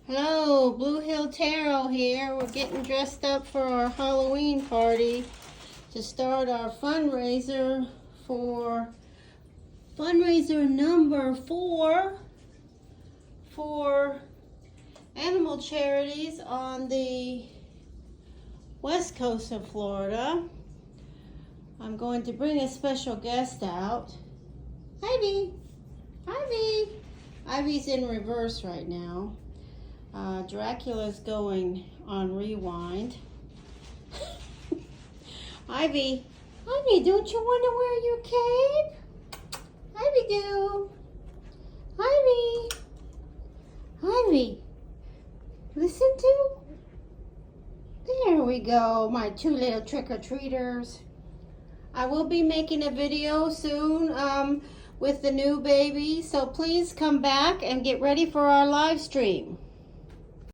Hello, Blue Hill Tarot here. We're getting dressed up for our Halloween party to start our fundraiser for fundraiser number 4 for animal charities on the west coast of Florida. I'm going to bring a special guest out. Ivy! Ivy! Ivy's in reverse right now. Dracula's going on rewind. Ivy, don't you want to wear your cape? Ivy do. Ivy, listen to. There we go, my 2 little trick-or-treaters. I will be making a video soon with the new baby, so please come back and get ready for our live stream.